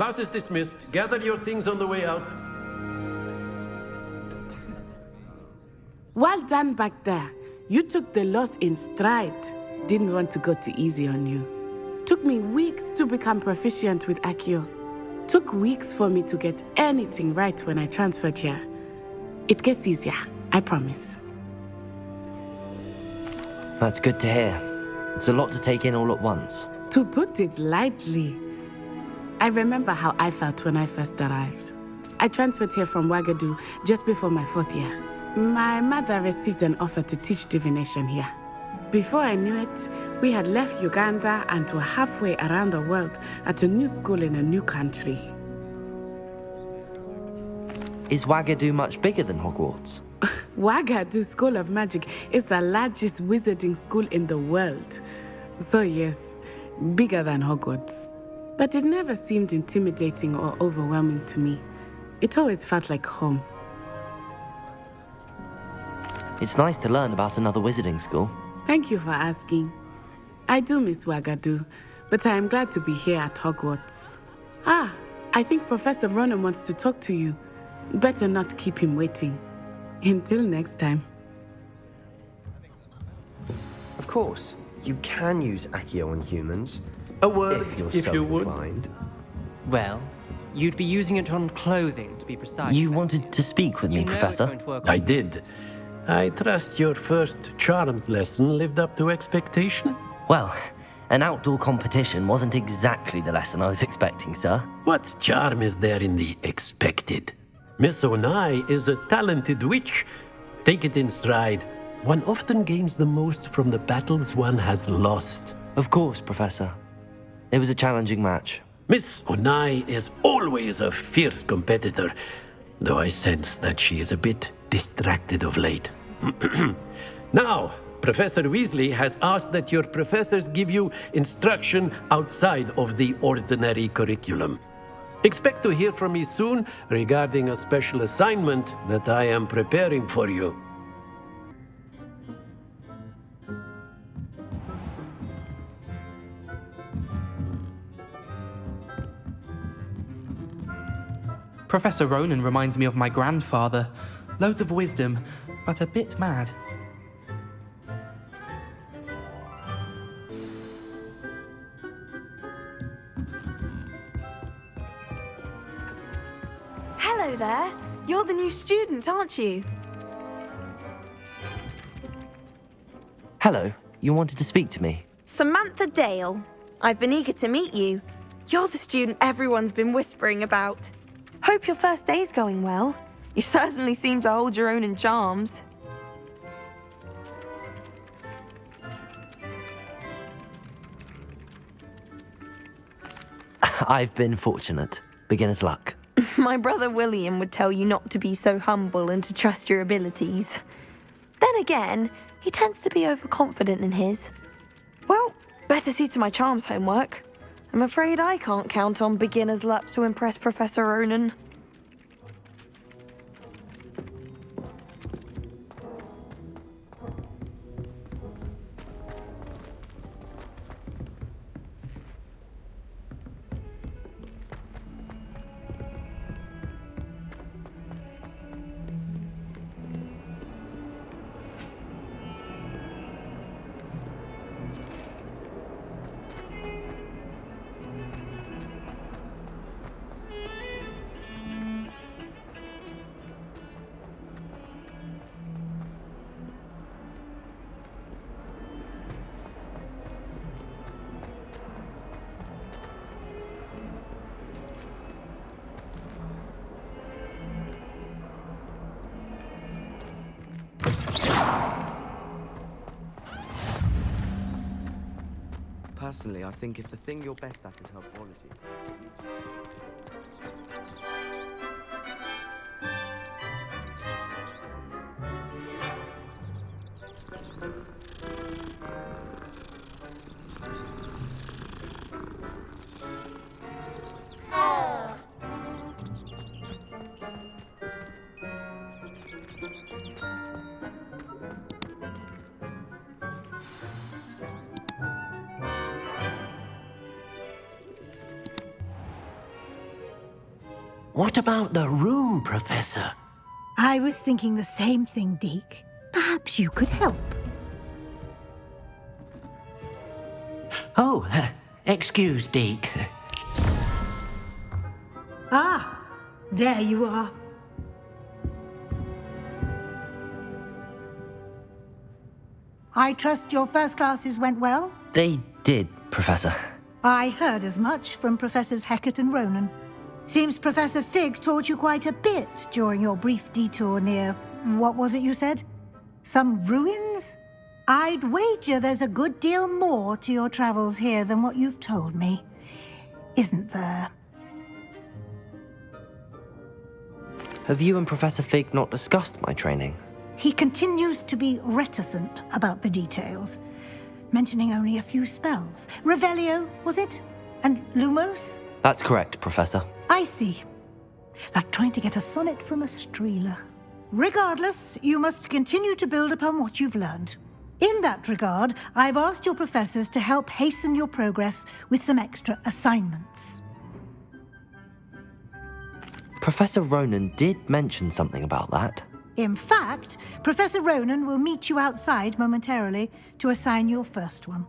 class is dismissed. Gather your things on the way out. Well done back there. You took the loss in stride. Didn't want to go too easy on you. Took me weeks to become proficient with Accio. Took weeks for me to get anything right when I transferred here. It gets easier, I promise. That's good to hear. It's a lot to take in all at once. To put it lightly, I remember how I felt when I first arrived. I transferred here from Ouagadougou just before my 4th year. My mother received an offer to teach divination here. Before I knew it, we had left Uganda and were halfway around the world at a new school in a new country. Is Ouagadougou much bigger than Hogwarts? Ouagadougou School of Magic is the largest wizarding school in the world. So yes, bigger than Hogwarts. But it never seemed intimidating or overwhelming to me. It always felt like home. It's nice to learn about another wizarding school. Thank you for asking. I do miss Ouagadougou, but I am glad to be here at Hogwarts. Ah, I think Professor Ronan wants to talk to you. Better not keep him waiting. Until next time. Of course, you can use Accio on humans. A word if you're so inclined. Well, you'd be using it on clothing, to be precise. You wanted to speak with me, Professor? I did. I trust your first charms lesson lived up to expectation? Well, an outdoor competition wasn't exactly the lesson I was expecting, sir. What charm is there in the expected? Miss Onai is a talented witch. Take it in stride. One often gains the most from the battles one has lost. Of course, Professor. It was a challenging match. Miss Onai is always a fierce competitor, though I sense that she is a bit distracted of late. Now, Professor Weasley has asked that your professors give you instruction outside of the ordinary curriculum. Expect to hear from me soon regarding a special assignment that I am preparing for you. Professor Ronan reminds me of my grandfather. Loads of wisdom, but a bit mad. Hello there. You're the new student, aren't you? Hello, you wanted to speak to me? Samantha Dale. I've been eager to meet you. You're the student everyone's been whispering about. Hope your first day's going well. You certainly seem to hold your own in charms. I've been fortunate. Beginner's luck. My brother William would tell you not to be so humble and to trust your abilities. Then again, he tends to be overconfident in his. Well, better see to my charms homework. I'm afraid I can't count on beginner's luck to impress Professor Ronan. Personally, I think if the thing you're best at is herbology... What about the room, Professor? I was thinking the same thing, Deke. Perhaps you could help. Oh, excuse, Deke. Ah, there you are. I trust your first classes went well? They did, Professor. I heard as much from Professors Hecat and Ronan. Seems Professor Fig taught you quite a bit during your brief detour near... what was it you said? Some ruins? I'd wager there's a good deal more to your travels here than what you've told me. Isn't there? Have you and Professor Fig not discussed my training? He continues to be reticent about the details, mentioning only a few spells. Revelio, was it? And Lumos? That's correct, Professor. I see. Like trying to get a sonnet from a streeler. Regardless, you must continue to build upon what you've learned. In that regard, I've asked your professors to help hasten your progress with some extra assignments. Professor Ronan did mention something about that. In fact, Professor Ronan will meet you outside momentarily to assign your first one.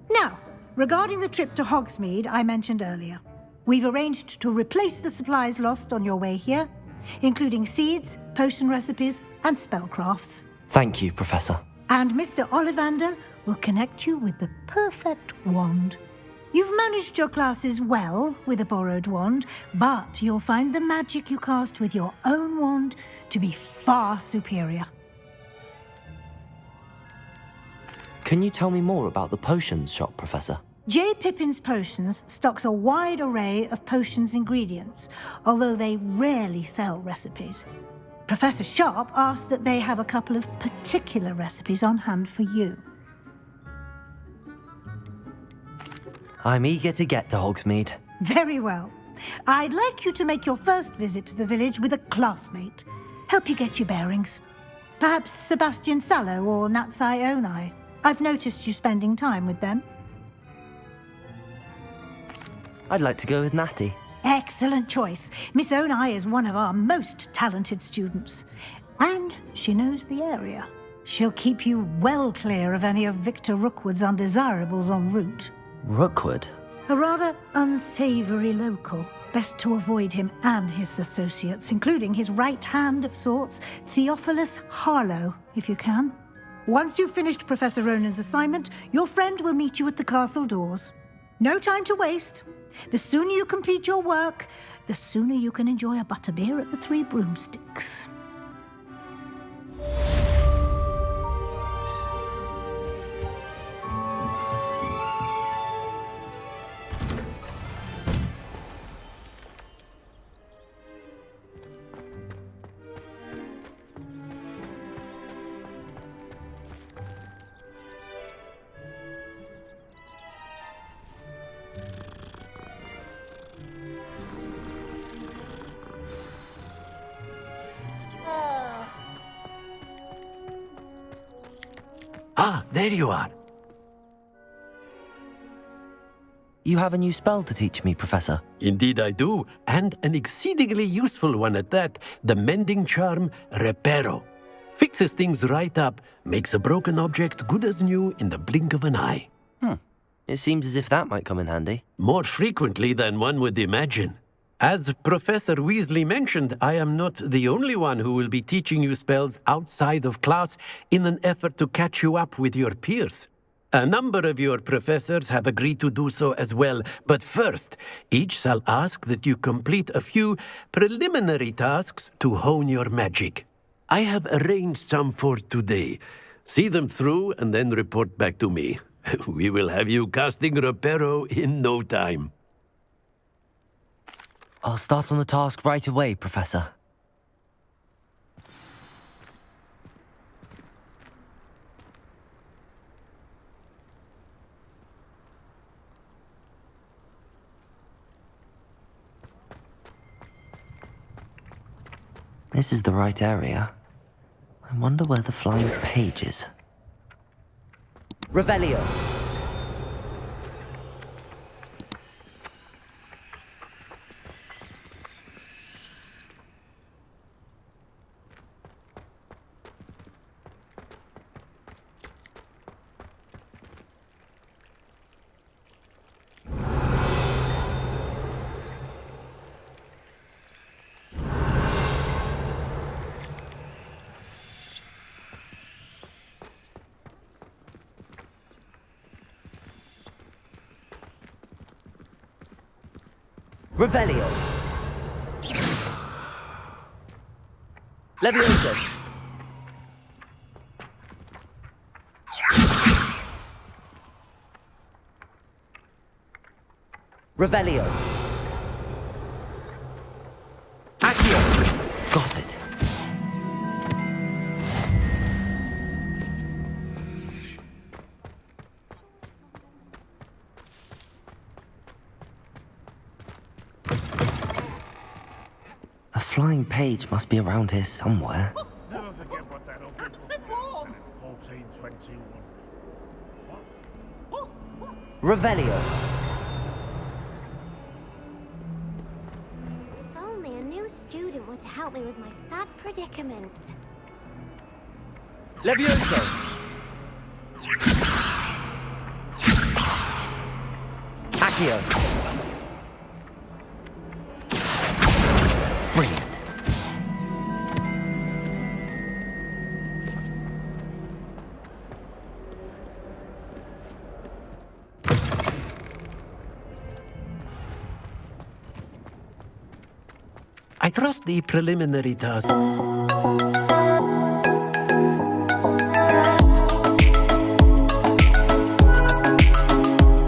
Now, regarding the trip to Hogsmeade I mentioned earlier, we've arranged to replace the supplies lost on your way here, including seeds, potion recipes, and spellcrafts. Thank you, Professor. And Mr. Ollivander will connect you with the perfect wand. You've managed your classes well with a borrowed wand, but you'll find the magic you cast with your own wand to be far superior. Can you tell me more about the potions shop, Professor? J. Pippin's Potions stocks a wide array of potions ingredients, although they rarely sell recipes. Professor Sharp asked that they have a couple of particular recipes on hand for you. I'm eager to get to Hogsmeade. Very well. I'd like you to make your first visit to the village with a classmate. Help you get your bearings. Perhaps Sebastian Sallow or Natsai Onai. I've noticed you spending time with them. I'd like to go with Natty. Excellent choice. Miss Onai is one of our most talented students. And she knows the area. She'll keep you well clear of any of Victor Rookwood's undesirables en route. Rookwood? A rather unsavory local. Best to avoid him and his associates, including his right hand of sorts, Theophilus Harlow, if you can. Once you've finished Professor Ronan's assignment, your friend will meet you at the castle doors. No time to waste. The sooner you complete your work, the sooner you can enjoy a butterbeer at the Three Broomsticks. Ah, there you are. You have a new spell to teach me, Professor. Indeed I do, and an exceedingly useful one at that, the mending charm Reparo. Fixes things right up, makes a broken object good as new in the blink of an eye. It seems as if that might come in handy. More frequently than one would imagine. As Professor Weasley mentioned, I am not the only one who will be teaching you spells outside of class in an effort to catch you up with your peers. A number of your professors have agreed to do so as well, but first, each shall ask that you complete a few preliminary tasks to hone your magic. I have arranged some for today. See them through and then report back to me. We will have you casting Reparo in no time. I'll start on the task right away, Professor. This is the right area. I wonder where the flying page is. Revelio! Revelio. Levioso. Revelio. Accio. Got it. A flying page must be around here somewhere. Never forget what that old people said in 1421. Revelio. If only a new student were to help me with my sad predicament. Levioso. Accio. Brilliant. I trust the preliminary task.